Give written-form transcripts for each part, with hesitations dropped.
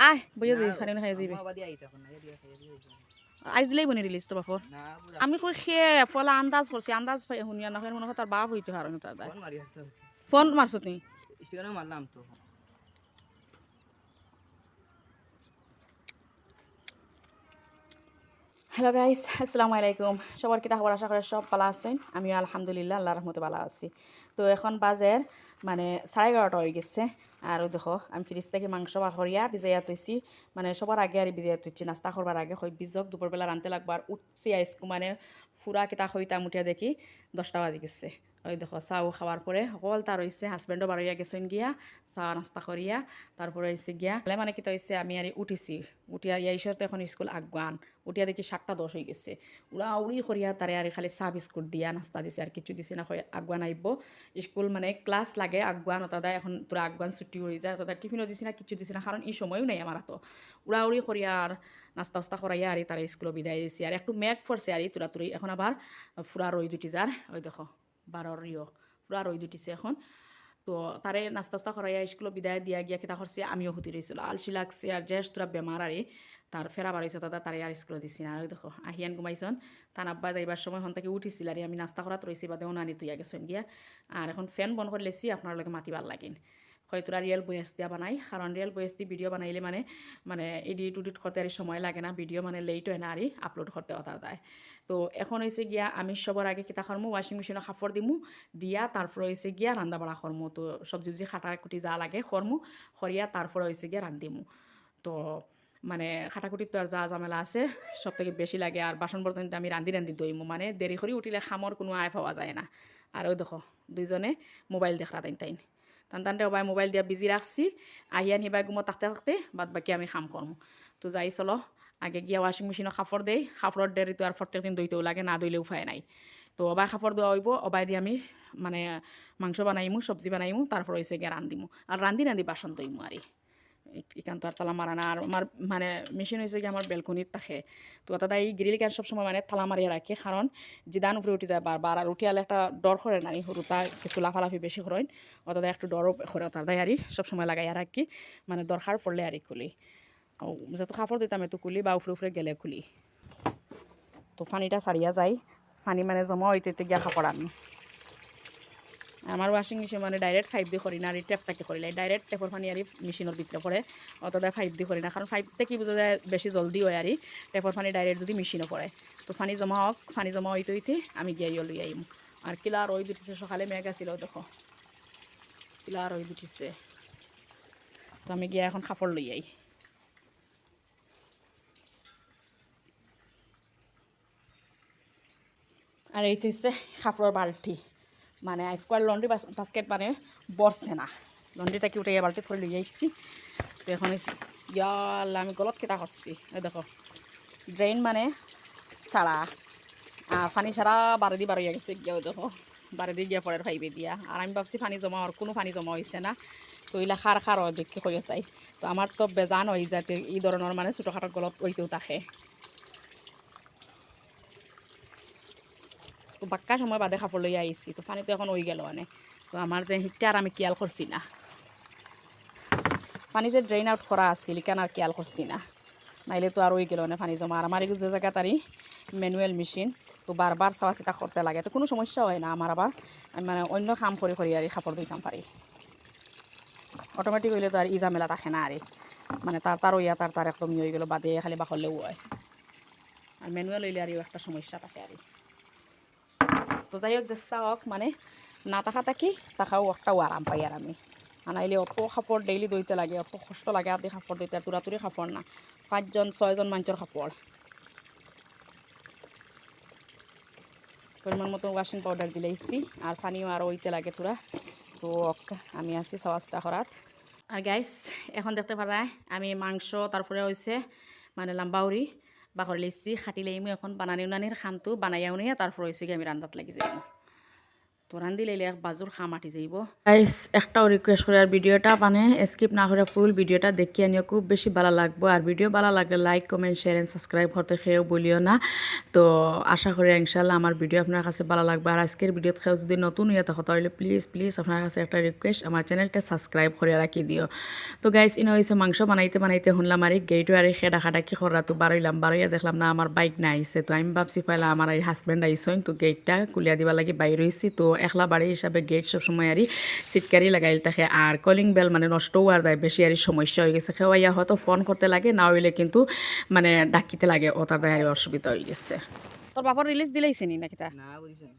আয় বইয়া যাই খানি খাই যাবি আজ দিলেই বনি রিলিজ তো বাপর আমি কই খেয়ে ফলা আন্দাজ করছি আন্দাজ শুনিয়া না মনে হয় তার বাপ হইতে হারণ তার ফোন মারছো তুমি মারলাম তো হ্যালো গাইস আসসালামু আলাইকুম সবার কিতা খবর আশা করে সব ভালো আছেন আমিও আলহামদুলিল্লাহ আল্লাহর রহমতে ভালো আছি তো এখন বাজের মানে 11:30 হয়ে গেছে আর দেখো আমি ফ্রিজ থেকে মাংস বাহরিয়া ভিজাইয়া তৈছি মানে সবার আগে আর ভিজাইয়া তৈছি নাস্তা করবার আগে হয় ভিজক দুপুরবেলা রানতে লাগবো আর উঠছি আইসকু মানে ফুরা কিতা হইতাম উঠিয়া দেখি 10টা বাজি গেছে ওই দেখো চাও খাওয়ার পরে সকল তার হয়েছে হাজব্যান্ডও বাড়িয়া গেছেন গিয়া চা নাস্তা করিয়া তারপরে হয়েছে গিয়া মানে কিতা হয়েছে আমি আর উঠিছি উঠিয়া ইয়াইসর তো এখন স্কুল আগুয়ান উঠিয়া দেখি 7:10 হয়ে গেছে উড়ি করিয়া তারে আর খালি চা বিস্কুট দিয়া নাস্তা দিছে আর কিছু দিছে না হয় আগুয়ান আইব স্কুল মানে ক্লাস লাগে আগুয়ান অতদা এখন তোরা আগুয়ান ছুটি হয়ে যায় অতদা টিফিনও দিছি না কিছু দিছি না কারণ এই সময়ও নেই আমার তো উড়ি করিয়া আর নাস্তা উস্তা করাইয়া আর তারা স্কুলে বিদায় দিছি আর একটু মেঘ পড়ছে আর তোরা তুরি এখন আবার ফুরা রই দুটি যার ওই দেখো 12 ফুরা রই দুটিছে এখন তো তারে নাস্তা করাইয়া স্কুলে বিদায় দিয়া গিয়া কিতা করছে আমিও হুতি রয়েছিল আলসি লাগছে আর যে তোরা বেমার আরে তার ফেরা বাড়াইছে তারা তারে আর স্কুলে দিছি না আর দেখো আহিয়ান ঘুমাইছন তান আব্বা যাইবার সময় হন থেকে উঠিছিল আর আমি নাস্তা করাত রয়েছি বাদে নানি তুইয়া গেছেন গিয়া আর এখন ফ্যান বন্ধ করে লেছি আপনার লগে মাতিবার লাগিন হয়তো রিয়েল বয়েস দিয়া বানাই কারণ রিয়েল বয়েস দিয়ে ভিডিও বানাইলে মানে মানে এডিট করতে আর সময় লাগে না ভিডিও মানে লেট হয় না আর আপলোড করতে অতা দেয় তো এখন হয়েছে গিয়া আমি সবার আগে কিতা করমু ওয়াশিং মেশিনে কাপড় দিমু দিয়া তারপরে হয়েছে গিয়া রান্না বাড়া করমু তো সবজি খাটাকুটি যা লাগে করমু করিয়া তারপরে হয়েছে গিয়া রান্ধিমু তো মানে খাটাকুটির তো আর যা ঝামেলা আছে সব থেকে বেশি লাগে আর বাসন বর্তন আমি রান্ধি দইমু মানে দেরি করে উঠিলে খামর কোনো আয় পাওয়া যায় না আর ওই দেখো দুইজনে মোবাইল দেখরা তাইন টানতে ওবাই মোবাইল দিয়া বিজি রাখছি আহিয়ান হিবাই গুমো থাকতে বাদ বাকি আমি খাম করমু তো যাই চলো আগে গিয়া ওয়াশিং মেশিনে কাপড় দেই কাপড়ের দেরি তো আর প্রত্যেক দিন দইতেও লাগে না দইলে উপায় নাই তো অবাই কাপড় দেওয়া হইব অবাই দিয়ে আমি মানে মাংস বানাইমু সবজি বানাইমু তারপর হয়েছে গিয়ে রান্ধিমু আর রান্ধি বাসন দইমু আর এখান তো আর তালা মারা না আর আমার মানে মেশিন হয়েছে কি আমার বেলকনির থাকে তো তাতে এই গ্রিল ক্যান সবসময় মানে তালা মারিয়ে রাখে কারণ জিদান উপরে উঠে যায় বারবার আর উঠে আলে একটা ডর করে না সরুতা কিছু লাফালাফি বেশি করেন অতটা একটু ডরও করে তাই আর সবসময় লাগাই আর কি মানে দরকার পড়লে আর খুলি যত কাপড় দিতাম একটু খুলি বা উপরে গেলে খুলি তো পানিটা ছাড়িয়া যায় পানি মানে জমা হইতে গিয়া কাপড় আমি আমার ওয়াশিং মেশিন মানে ডাইরেক্ট 5 দিয়ে করি না আর ট্যাপ থেকে করি ডাইরেক্ট ট্যাপের পানি আর মেশিনের ভিতরে পড়ে অতটা 5 দিয়ে করি না কারণ 5 থেকে বোঝা যায় বেশি জলদি হয় আর ট্যাপের পানি ডাইরেক্ট যদি মেশিনে পড়ে তো পানি জমা হোক পানি জমা হইতে আমি গিয়ে লই আইম আর কিলার ওই দুটিছে সকালে মেঘ ছিল দেখো কিলার ওই দুটিছে তো আমি গিয়ে এখন কাপড় লই আই আর এই হচ্ছে কাপড়ের বালতি মানে স্কোয়ার লন্ড্রি বাস্কেট মানে বসছে না লন্ড্রিটা কি উঠে বালতি ফলে লইয়া আসছি তো এখন ইয়াল্লা আমি গলত কেটা করছি এই দেখো ড্রেন মানে ছাড়া পানি ছাড়া বারে দিয়ে বাড়িয়ে গেছে গিয়া দেখো বারে দিয়ে গিয়া পরের ফাইবে দিয়া আর আমি ভাবছি পানি জমা আর কোনো পানি জমা হয়েছে না তো এইলা খার দেখে হয়ে চাই তো আমার তো বেজান হয়ে যাতে এই ধরনের মানে ছোটোখাটো গলত ওইতেও থাকে তো বাক্কা সময় বাদে কাপড় লইয়া আইছি তো পানি তো এখন ওই গেল মানে তো আমার যে হিটটা আর আমি খেয়াল করছি না পানি যে ড্রেন আউট করা আসছিল কেন আর খেয়াল করছি না নাইলে তো আর ওই গেল না পানি জমা আর আমার যে জায়গা তারই ম্যানুয়াল মেশিন তো বারবার চাওয়া চিতা করতে লাগে তো কোনো সমস্যা হয় না আমার আবার মানে অন্য কাম করে আর কাপড় ধুইতাম পারি অটোমেটিক হইলে তো আর ঝামেলা থাকে না আর মানে তার ওইয়া তার একদম হয়ে গেল বাদে খালি বাকলেও হয় আর ম্যানুয়াল হইলে আর একটা সমস্যা থাকে আর তো যাই হোক চেষ্টা হোক মানে না থাকি তাকাও একটাও আরাম পাই আর আমি আনাইলে অত কাপড় ডেইলি দইতে লাগে অত কষ্ট লাগে আদি কাপড় দইতে তুরাতুরি কাপড় না 5-6জন মানুষের কাপড় পরিমাণ মতো ওয়াশিং পাউডার দিলেইছি আর পানিও আর ওইতে লাগে তোরা তো আমি আছি চাওয়া করাত আর গাইস এখন দেখতে পারায় আমি মাংস তারপরে হয়েছে মানে লাম্বাউরি বাকর লেছি খাটি লাইমু এখন বানানি উনানির খামটো বানাইয়া উনিয়া তারপর হয়েছে কি আমি রান্দাত লাগি যাই তো রান্ধি লাইলে এক বাজুর খাম আটি যাইব গাইস একটাও রিকোয়েস্ট করে আর ভিডিওটা মানে স্কিপ না করে ফুল ভিডিওটা দেখিয়ে নিও খুব বেশি ভালো লাগবো আর ভিডিও ভালো লাগলে like comment share and subscribe করতে খেয়েও বলিও না তো আশা করি ইনশাল্লাহ আমার ভিডিও আপনার কাছে ভালো লাগবে আর আজকের ভিডিওতে খেয়েও যদি নতুন হয়ে থাকো তাহলে প্লিজ প্লিজ আপনার কাছে একটা রিকোয়েস্ট আমার চ্যানেলটা সাবস্ক্রাইব করে রাখি দিও তো গাইস ইনো হয়েছে মাংস বানাইতে বানাইতে শুনলাম আর গেটও আর খেডা খাটা কি করা তো বারোইয়া দেখলাম না আমার বাইক না আইসে তো আমি ভাবছি পাইলা আমার এই হাজব্যান্ড আইসন তো গেটটা কুলিয়া দিবা লাগি বাইর হয়েছি তো একলা বাড়ি হিসাবে গেট সবসময় আর সিটকারি লাগাইল থাকে আর কলিং বেল মানে নষ্টও আর দেয় বেশি আর সমস্যা হয়ে গেছে খেওয়াইয়া হয়তো ফোন করতে লাগে না হইলে কিন্তু মানে ডাকিতে লাগে ও তার আর অসুবিধা হয়ে গেছে তোর বাপর রিলিজ দিলেইছে নি নাকি তা না বুঝছেন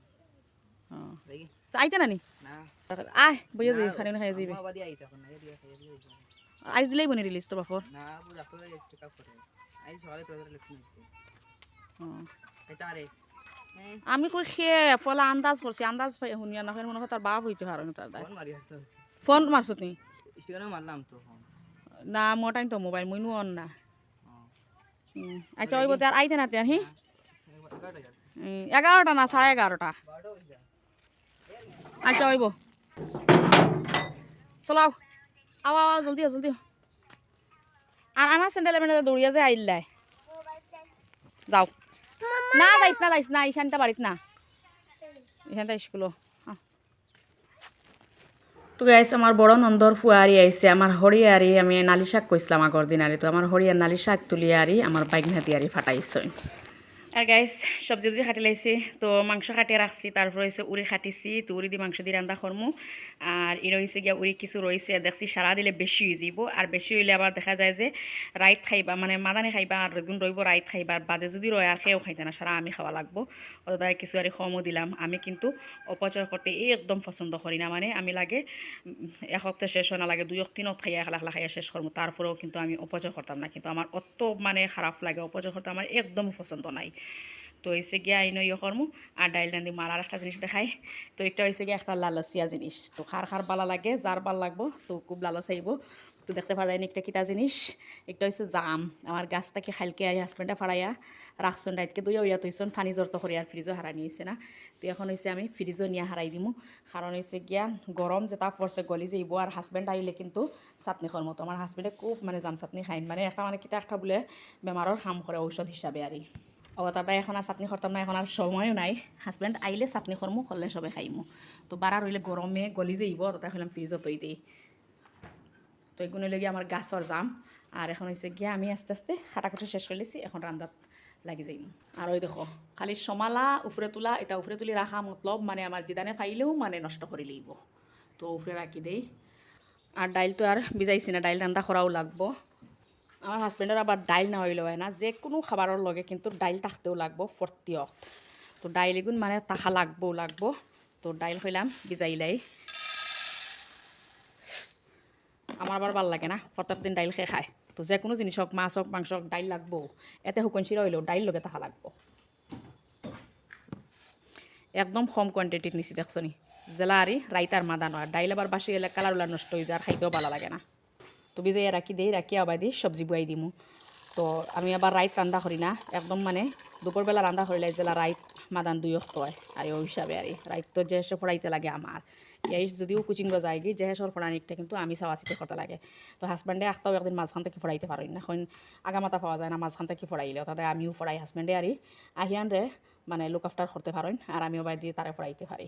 তো আইতে নানি না আয় বইয়া যাই খানি খাই যাইবে বাবা দি আইতা কোন না দিয়া খাইয়া দিই আইজ দিলেই বনি রিলিজ তোর বাপর না বু ডাক্তার যাইছে চেকআপ করে আই সকালে তোর লেখি নিছে এটারে আমি কই খেয়ে ফলা আন্দাজ করছি আন্দাজ পাই শুনিয়া না মনে হয় তার বাপ হইতে পারে না তার ফোন মারি হাত ফোন মারছ তুই ইস্টাগ্রামে মারলাম তো ফোন না মোটাই তো মোবাইল মুইনু অন না আচ্ছা ওই বলতে আর আইতে না তে হি 11টা না 11:30 আচ্ছা ওইব চলাও আও আও জলদি জলদি আর আনা স্যান্ডেলে মেনে দৌড়িয়া যায় আইল্লাই যাও না যাইস না ঈশানটা বাড়িত না ঈশানটা স্কুলো তো গাইছে আমার বড় নন্দর ফুয়ারি আইছে আমার হরিয়ারি আমি নালি শাক কইছিলাম আগর দিন আরি তো আমার হরিয়ার নালি শাক তুলি আরি আমার বাইক হাতি আরি ফাটাইছে আর গাইস সবজি খাটি লাইছি তো মাংস কাটিয়ে রাখছি তারপর হয়েছে উড়ি খাটিছি তো উড়ি দিয়ে মাংস দিয়ে রান্না করমু আর এর হয়েছে গিয়া উড়ি কিছু রয়েছে দেখছি সারা দিলে বেশি হয়ে যাব আর বেশি হইলে আবার দেখা যায় যে রাইত খাইবা মানে মাদানি খাইবা আর দুদিন রইব রাইত খাইবা আর বাদে যদি রয় আর খেয়েও খাইতে না সারা আমি খাওয়া লাগবো অত কিছু আর কমও দিলাম আমি কিন্তু অপচয় করতে একদম পছন্দ করি না মানে আমি লাগে এক সপ্তাহ শেষ হয় না লাগে 2-3 খাইয়া একলা খাইয়া শেষ করবো তারপরেও কিন্তু আমি অপচয় করতাম না কিন্তু আমার অত মানে খারাপ লাগে অপচয় করতে আমার একদম পছন্দ নাই তো হয়েছে গিয়া আইন ইয়ে করমু আর ডাইল রান্ধি মার আর একটা জিনিস দেখাই তো এটা হয়েছে গিয়ে একটা লালচিয়া জিনিস তো খার বালা লাগে যার ভাল লাগবো তো খুব লালচ আইব তো দেখতে পারেন একটা কিটা জিনিস একটা হচ্ছে জাম আমার গাছ থেকে খালকে আর হাজবেন্ডে ফাড়াইয়া রাখছন রাইতকে দুইও ইয়া তৈছন পানি জর্ত করি আর ফ্রিজও হারা নিয়েছে না তো এখন হয়েছে আমি ফ্রিজও নিয়ে হারাই দিমু কারণ হয়েছে গিয়া গরম যেটা পড়ছে গলি যাইব আর হাজবেন্ড আইলে কিন্তু চাটনি খাওয়ার মতো আমার হাজবেন্ডে খুব মানে জাম চাটনি খাইন মানে একটা মানে কিটা একটা বলে বেমাৰৰ কাম করে ঔষধ হিসাবে আর তাতে এখন আর চাটনি করতাম না এখন আর সময়ও নাই হাজবেন্ড আইলে চাটনি করমু করলে সবে খাইমু তো বারা রইলে গরমে গলি যাইব তাতে হইলাম ফ্রিজত তৈ দিই তো এগুলো লেগে আমার গাছর জাম আর এখন হয়েছে গিয়া আমি আস্তে আস্তে খাটাকুটি শেষ করে লিছি এখন রান্দাত লাগি যাইম আর ওই দেখো খালি সমালা উপরে তোলা এটা উপরে তুলি রাখা মতলব মানে আমার জিদানে ফাইলেও মানে নষ্ট করে লইব তো উপরে রাখি দেই আর ডাইল তো আর ভিজাইছি না ডাইল রান্না করাও লাগবো আমার হাজবেন্ডের আবার ডাইল না হইলে হয় না যে কোনো খাবারের লগে কিন্তু ডাইল থাকতেও লাগবো ফর্তিয়ত তো ডাইল এগুন মানে তাহা লাগবো তো ডাইল হইলাম ভিজাইলাই আমার আবার ভাল লাগে না প্রত্যেক দিন ডাইল খেয়ে খায় তো যে কোনো জিনিস হোক মাছ হোক মাংস হোক ডাইল লাগবো এতে শুকন চিরা হইলেও ডাইল লগে তাহা লাগবো একদম কম কোয়ান্টিটির নিছি দেখছো নি জেলা আরি রাইতার মাদানো আর ডাইল আবার বাসি এলে কালার উলার নষ্ট হয়ে যায় আর খাইতেও ভালো লাগে না তো ভিজাইয়া রাখি আবার দিই সবজি বুয়াই দিমু তো আমি আবার রাইত রান্না করি না একদম মানে দুপুরবেলা রান্না করিলে জেলা রাইত মাদান 2 হয় আর ওই হিসাবে আর রাইত তো যে সব পড়াইতে লাগে আমার ইয়াই যদিও কুচিং যায় গিয়ে যে সর পড়ানিকটা কিন্তু আমি চাওয়াচিতে করতে লাগে তো হাজব্যান্ডে একটাও একদিন মাঝখান থেকে পড়াইতে পারি না এখন আগামাতা পাওয়া যায় না মাঝখান থেকে পড়াইলেও তাতে আমিও পড়াই হাজব্যান্ডে আরি আহিয়ান রে মানে লুক আফটার করতে পারেন আর আমিও বাই দিয়ে তারে পড়াইতে পারি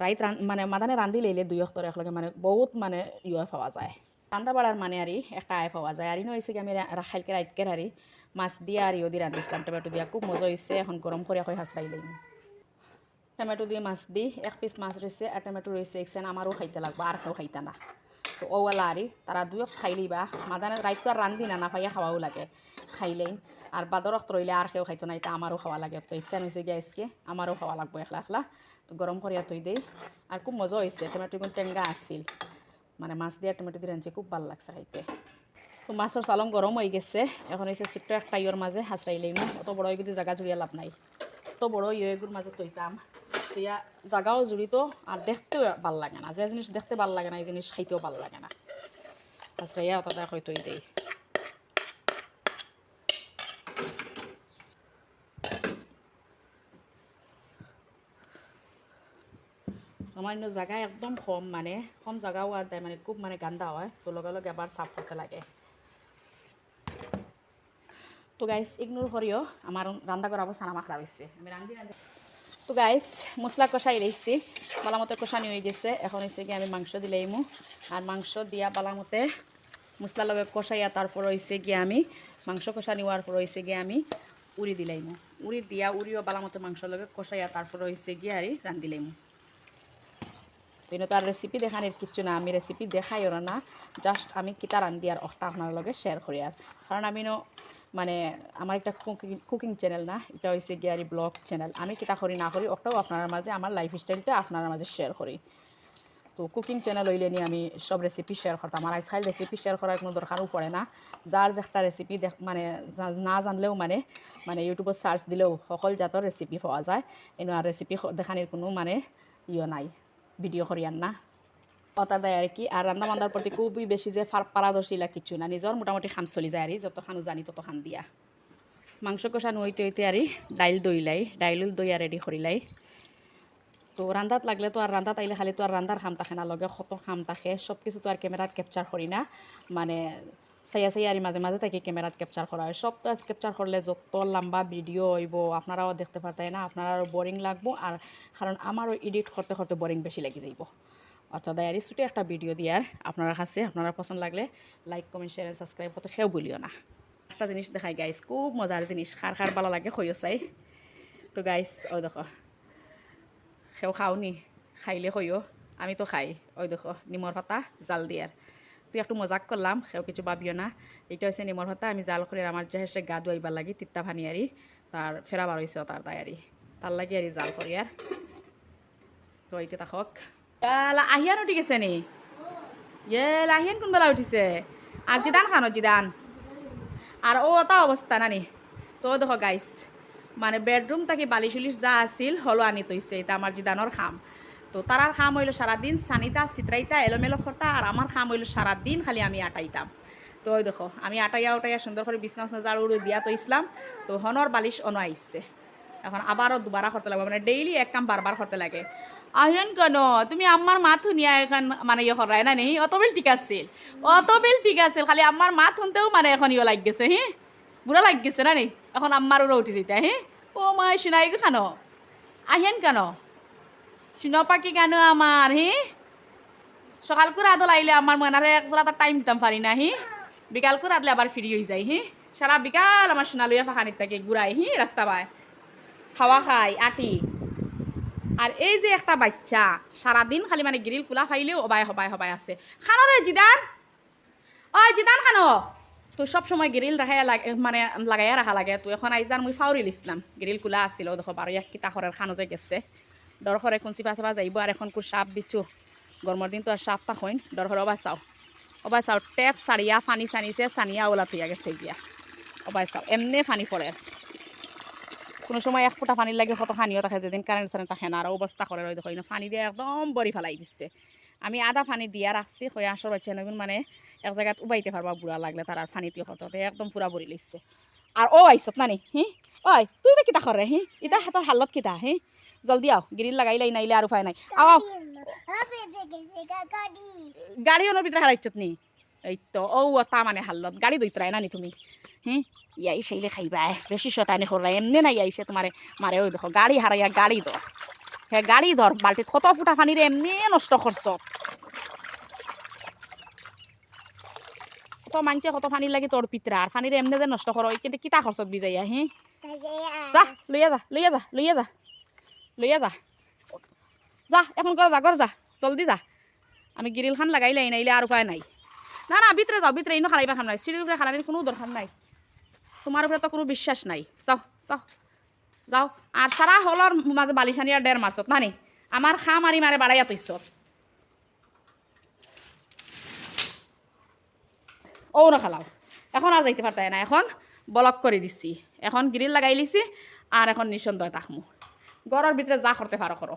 রাইত মানে মাদানে রান্ধি লইলে 2 একলগে মানে বহুত মানে পাওয়া যায় রান্না বাড়ার মানে আরি একটা আয় পাওয়া যায় আর ইনো হয়েছে কি আমি খাইলকে রাইতকে হারি মাছ দিয়ে আর ইও দিয়ে রান্ধিছিলাম টমেটো দিয়া খুব মজা হয়েছে এখন গরম করে এখন হাসরাই লইম টমেটো দিয়ে মাছ দি 1 পিস মাছ রয়েছে আর টমেটো রয়েছে একসান আমারও খাইতে লাগবে আর কেউ খাইতে না তো ওওয়ালা আরি তারা 2 খাইলেই বা মাদানে রাইত তো আর রান্ধি না পাইয়া খাওয়াও লাগে খাইলেই আর বাদরক রইলে আর কেউ খাইতো না এটা আমারও খাওয়া লাগে তো একসান হয়েছে গ্যাসকে আমারও খাওয়া লাগবে একলা তো গরম করিয়া তৈ দেই আর খুব মজা হয়েছে টমেটো কিন্তু টেঙ্গা আসছিল মানে মাছ দিয়ে টমেটো দিয়ে রাঁধছে খুব ভালো লাগছে খাইতে তো মাছের চালং গরম হয়ে গেছে এখন হয়েছে ছোট্ট একটা ইয়ের মাঝে হাসরাই লইমু অত বড় হয়ে যদি জায়গা জুড়িয়া লাভ নাই অত বড় ইয়েগুর মাঝে তৈতাম তো ইয়া জায়গাও জুড়িত আর দেখতেও ভাল লাগে না যে জিনিস দেখতে ভাল লাগে না এই জিনিস খাইতেও ভাল লাগে না হাসরাইয়া অত দেখ তৈ দেই আমার ইনো জায়গা একদম কম মানে কম জায়গাও আর দেয় মানে খুব মানে গান্দা হয় তো লগে লগে আবার সাফ করতে লাগে তো গাইস ইগনোর করিও আমার রান্না করা অবস্থা আমার খারাপ হয়েছে আমি রান্ধি রান্ধি তো গাইস মশলা কষাই রয়েছি বালামতে কষানি হয়ে গেছে এখন হয়েছে গিয়ে আমি মাংস দিলাইমু আর মাংস দিয়া বালামতে মশলা লগে কষাইয়া তারপর হয়েছে গিয়ে আমি মাংস কষানি হওয়ার পর হয়েছে গিয়ে আমি উড়ি দিলাইমু উড়ি দিয়া উড়িও বালামতে মাংস লগে কষাইয়া তারপর হয়েছে গিয়ে আর রান্ধিলাইমু কিন্তু তার রেসিপি দেখানোর কিচ্ছু না আমি রেসিপি দেখাইও না জাস্ট আমি কিতা রান্ধি আর অটা আপনার লগে শেয়ার করি আর কারণ আমি মানে আমার একটা কুকিং চ্যানেল না এটা হয়েছে গিয়ারি ব্লগ চ্যানেল আমি কিতা করি না করি ওটাও আপনার মাঝে আমার লাইফস্টাইলটা আপনার মাঝে শেয়ার করি তো কুকিং চ্যানেল হইলে নিয়ে আমি সব রেসিপি শেয়ার করতাম আমার আজকাল রেসিপি শেয়ার করার কোনো দরকারও পড়ে না যার যে একটা রেসিপি মানে না জানলেও মানে ইউটিউবত সার্চ দিলেও সকল জাতের রেসিপি পাওয়া যায় এনে আর রেসিপি দেখানোর কোনো মানে নাই ভিডিও করি আর না অতা দেয় আর কি আর রান্না বান্ধার প্রতি খুবই বেশি যে পারদর্শীলা কিছু না নিজের মোটামুটি খান চলি যায় আর যত খানো জানি তত খান দিয়া মাংস কষানো হইতে হইতে আর ডাইল দইলাই ডাইল দইয়া রেডি করিলাই তো রান্ধাত লাগলে তো আর রান্ধাত আইলে খালি তো আর রান্ধার খাম থাকে না লগে কত খাম থাকে সব কিছু তো আর ক্যামেরাত ক্যাপচার করি না মানে চাইয়া আর মাঝে মাঝে তাকে ক্যামেরাত ক্যাপচার করা হয় সব তো ক্যাপচার করলে যত লম্বা ভিডিও হইব আপনারাও দেখতে পারতেন না আপনারাও বোরিং লাগবো আর কারণ আমারও এডিট করতে করতে বোরিং বেশি লেগে যাইব অর্থাৎ ডায়ারি ছুটে একটা ভিডিও দিয়ার আপনারা কাছে আপনারা পছন্দ লাগলে লাইক কমেন্ট শেয়ার সাবস্ক্রাইব করতে সেও বলিও না একটা জিনিস দেখাই গাইস খুব মজার জিনিস খার খার ভালো লাগে খইও চাই তো গাইস ওই দেখো সেও খাওনি খাইলে কইও আমি তো খাই ওই দেখো নিমর পাতা জাল দিয়ার তুই একটু মজাক করলাম সেও কিছু ভাবিও না এটা হচ্ছে নিমর পাতা আমি জাল করে আমার যে হেসে গা ধুয়াইবার লাগি তিত্তা ভানি আরি তার ফেরা বার হয়েছে তার দায়ারি তার লাগি আর জাল করি আর তো এইটা তাকক আহিয়ান উঠি গেছে নি আহিয়ান কোনবেলা উঠিছে আর জিদান খানো জিদান আর ও তা অবস্থা নানি তো দেখো গাইস মানে বেডরুম তাকে বালিশ উলিশ যা আছিল হলো আনি তৈছে এটা আমার জিদানোর খাম তো তারার খাম হইলো সারাদিন সানিতা চিত্রাইতা এলোমেলো করতা আর আমার খাম হইলো সারাদিন খালি আমি আটাইতাম তো ওই দেখো আমি আটাইয়া উটাইয়া সুন্দর করে বিছনা উছনা জাড় উড়ে দিয়া তো ইসলাম তো হনর বালিশ অনো আইসছে এখন আবারও দুবারা করতে লাগবে মানে ডেইলি এক কাম বারবার করতে লাগে আহিয়ান কেন তুমি আমার মা থুনিয়া এখন মানে ইয়ে করাই না নি অত বেল ঠিক আছিল খালি আমার মা থুনতেও মানে এখন ইয়ে লাগ গেছে হি বুড়া লাগ গেছে না নি এখন আমারও উঠি যেতে হি ও মা শুনাই কেন আহিয়ান কেন শুনো পাখি কেন আমার হি সকাল করে আদল আইলে আমার মনারে একজোড়া তার টাইম দিতাম পারি না হি বিকাল করে আদলে আবার ফিরি হয়ে যায় হি সারা বিকাল আমার সোনা লইয়া ফাঁকানির থাকে ঘুরাই হি রাস্তা পায় খাওয়া খাই আটি আর এই যে একটা বাচ্চা সারাদিন খালি মানে গ্রিল খোলা ফাইলেও হবাই আছে খানো রে জিদান জিদান খানো তো সব সময় গ্রিল মানে লাগাইয়া রাখা লাগে তো এখন আইজার মুই ফাউরিল ইসলাম গ্রিল খোলা আছিল দেখো বারো এক কিতা খরের খানো যে গেছে ডর খরে কোন চিপা চাপা যাইব আর এখন কোন সাপ বিচু গরমের দিন তো আর সাপ তা হইন ডর খরে অবাই চাও টেপ সারিয়া ফানি সানিছে সানিয়া ওলা তুইয়া গেছে গিয়া অবাই চাও এমনি ফানি পড়ে কোনো সময় এক ফোঁটা পানির লাগে কত খানিও থাকে যেদিন কারেন্ট সারেন্ট থাকে না আর অবস্থা করে রয়ে দেখো পানি দিয়ে একদম বড়ি ফেলাই দিচ্ছে আমি আধা পানি দিয়া রাখছি হয়ে আসর বাচ্চা নগুন মানে এক জায়গাত উবাইতে পারবা বুড়া লাগলে তার আর পানিতে হতে একদম পুরা বড়ি লিখছে আর ও আইসত নানি ওই তুই তো কিতা করে ইটা হাতর হালত কিতা জলদি আও গ্রিল লাগাইলাই নাইলে আর উপায় নাই আও গাড়ি ওনার ভিতরে হারাইছত নি এই তো ও তা মানে হাল্লত গাড়ি দইতরাই নানি তুমি ইয়াই সেইলে খাইবা বেশি শতানি করলা এমনি নাই আইসে তোমারে মারে ওই দেখো গাড়ি হারাইয়া গাড়ি ধর গাড়ি ধর বালতিত কত ফুটা পানির এমনি নষ্ট করছ কত মানছে কত পানি লাগে তোর পিতরা আর পানির এমনি যে নষ্ট করো কিন্তু কিতা খরচত বিজাইয়া যা লইয়া যা যা এখন ঘর যা জলদি যা আমি গ্রিল খান লাগাইলাই নাইলে আর উপায় নাই না ভিতরে যাও ভিতরে ইনো খালাইবা খাম নাই সিঁড়ির উপরে খালানির কোনো দরকার নাই তোমার উপরে তো কোনো বিশ্বাস নাই যাও আর সারা হলর মাঝে বালিশানি আর ডের মারছত নানি আমার খা মারি মারে বাড়াইয়া তৈছ ও না খালাও এখন আর যাইতে পারতাই না এখন ব্লক করে দিচ্ছি এখন গ্রিল লাগাই লিছি আর এখন নিঃসন্দেহ তাকমু ঘরের ভিতরে যা করতে পারো করো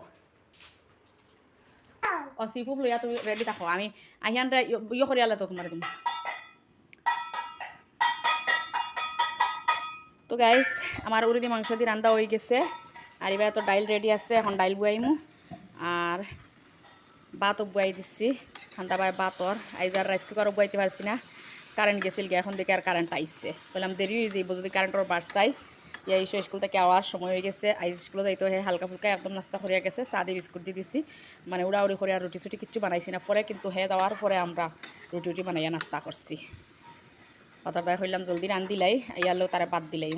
সিফুপ লইয়া তুমি রেডি থাকো আমি আহিয়ানটা ইয়ে করিয়ালে তো তোমার তুমি তো গাইস আমার উড়িদি মাংস দিয়ে রান্না হয়ে গেছে আর এবার তো ডাইল রেডি আছে এখন ডাইল বুয়াইমু আর ভাতও বুয়াই দিচ্ছি ঠান্ডা বাই ভাতর আইজার রাইস কুকারও বুয়াইতে পারছি না কারেন্ট গেছিল গিয়ে এখন দেখে আর কারেন্ট আইসছে বললাম দেরি হয়ে যাইব যদি কারেন্টর বাড়ছাই এই স্কুল থেকে আওয়ার সময় হয়ে গেছে আইজ স্কুলে যাইতে হয়ে হালকা ফুলকা একদম নাস্তা করিয়া গেছে চা দিয়ে বিস্কুট দিয়ে দিছি মানে উড়াউড়ি করে আর রুটি সুটি কিচ্ছু বানাইছি না পরে কিন্তু হে দেওয়ার পরে আমরা রুটি বানাইয়া নাস্তা করছি পাতার দায় হইলাম জলদি রান দিলাই ইয়ারলেও তারা বাদ দিলাই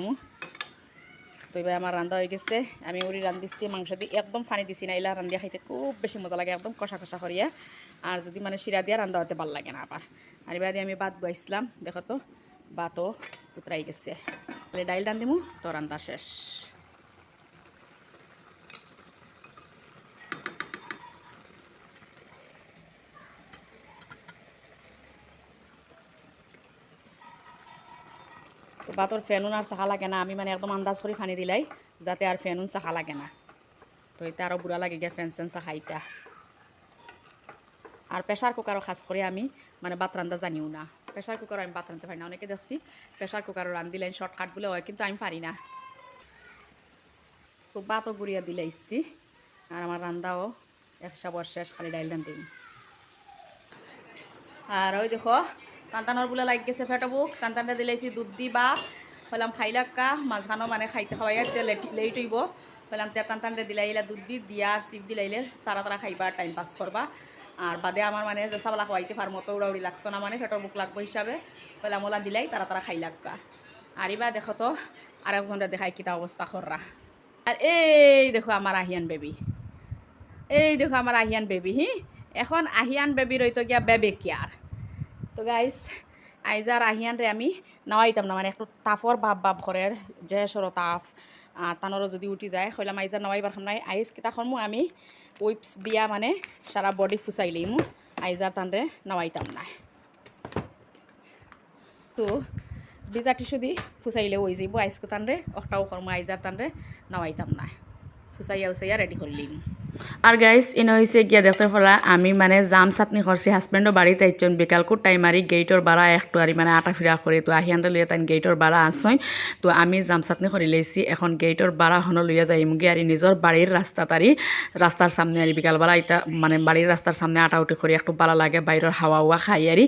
তো এবার আমার রান্না হয়ে গেছে আমি উড়ি রান্ধিছি মাংস দিয়ে একদম পানি দিছি না এলা রান্ধিয়া খাইতে খুব বেশি মজা লাগে একদম কষা কষা করিয়া আর যদি মানে শিরা দিয়া রান্না হতে ভালো লাগে না আবার আর এবার দিয়ে আমি ভাত বয়াইছিলাম দেখো তো ভাতও উতরাই গেছে তাহলে ডাইল রান্ধিমু তো রান্না শেষ তো ভাতর ফেনুন আর চাহা লাগে না আমি মানে একদম আন্দাজ করে পানি দিলাই যাতে আর ফেনুন চাহা লাগে না তো এটা আরও বুড়া লাগে গিয়া ফ্যান সেন চাহা এটা আর প্রেশার কুকারও খাস করে আমি মানে ভাত রান্না জানিও না প্রেশার কুকারও আমি ভাত রাঁধতে পারি না অনেকে দেখছি প্রেশার কুকারও রান্ধিলেন শর্টকাট বলে হয় কিন্তু আমি পারি না তো ভাতও গুড়িয়া দিলাইছি আর আমার রান্নাও একসা বর শেষ খালি ডাইল রান্ধি আর ওই দেখো টানটানোর বলে লাগ গেছে ফেটো বুক টানটানটা দিলাইছি দুধ দি ভাত হলাম খাইলাক্কা মাঝখানো মানে খাইতে খাওয়াইয়া লেট হইব হলাম তে টানটানটা দিলাইলা দুধ দি দিয়া আর চিপ দিলাইলে তারা তারা খাইবা টাইম পাস করবা আর বাদে আমার মানে জেসাবেলা খাওয়াইতে পার মতো উড়াউড়ি লাগতো না মানে ফেটোর বুক লাগবো হিসাবে হলাম ওলা দিলাই তারা তারা খাইলাক্কা আর এবার দেখো তো আর একজনটা দেখাই কিতা অবস্থা কররা আর এই দেখো আমার আহিয়ান বেবি এই দেখো আমার আহিয়ান বেবি এখন আহিয়ান বেবির হইতো গিয়া বেবে কেয়ার তো গাইস আইজার আহিয়ান রে আমি নাওয়াইতাম না মানে একটু তাফর বাপ ঘরের যে সরো তাপ তানোরও যদি উঠি যায় হইলাম আইজার নাওয়াইবার খাম নাই আইজ কিতা করমু আমি উইপস দিয়া মানে সারা বডি ফুসাইলেই মু আইজার তানরে নাওয়াইতাম না তো ভিজা টিস্যু দি ফুসাইলে ওই যাইব আইসকো তানরে একটাও করমু আইজার তানরে নাওয়াইতাম না ফুসাইয়া উসাইয়া রেডি করলিম আর গাইস ইনো হয়েছে গিয়া দেখতে ফলা আমি মানে জাম চাটনি করছি হাজবেন্ডও বাড়িতে আইছেন বিকালকুর টাইম আর গেটর বাড়া একটু আর মানে আটা ফিরা করে তো আহিয়ানটা লিয়ে তাই গেটর বাড়া আসছেন তো আমি জাম চাটনি করে লেছি এখন গেটর বাড়া হনো লইয়া যাই মুগি আর নিজের বাড়ির রাস্তার সামনে আর বিকালবেলা এটা মানে বাড়ির রাস্তার সামনে আটা উঠে করে একটু ভালো লাগে বাইরের হাওয়া উয়া খাই আরি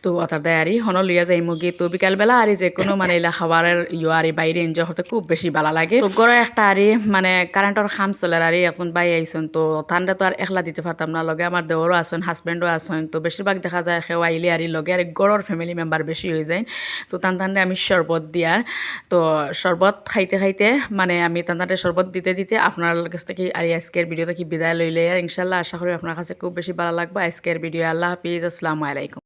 তো অর্থাৎ দেয় আরি হনো লইয়া যাই মুগি তো বিকালবেলা আর যে কোনো মানে এলা খাবারের ইয়ে আর বাইরে এনজয় করতে খুব বেশি ভালো লাগে তো গড়ে একটা আরি মানে কারেন্টর খাম চলে আর এখন বাই আইসন তো ঠান্ডা তো আর একলা দিতে পারতাম না লগে আমার দেওরও আসেন হাজব্যান্ডও আসেন তো বেশিরভাগ দেখা যায় সেও আইলে আর লগে আর গড়ের ফ্যামিলি মেম্বার বেশি হয়ে যায় তো টানটানে আমি শরবত দিয়ার তো শরবত খাইতে খাইতে মানে আমি টানটানে শরবত দিতে দিতে আপনার কাছ থেকে আর আজকের ভিডিওটা কি বিদায় লইলে আর ইনশাল্লাহ আশা করি আপনার কাছে খুব বেশি ভালো লাগবে আজকের ভিডিও আল্লাহ হাফিজ আসসালামু আলাইকুম।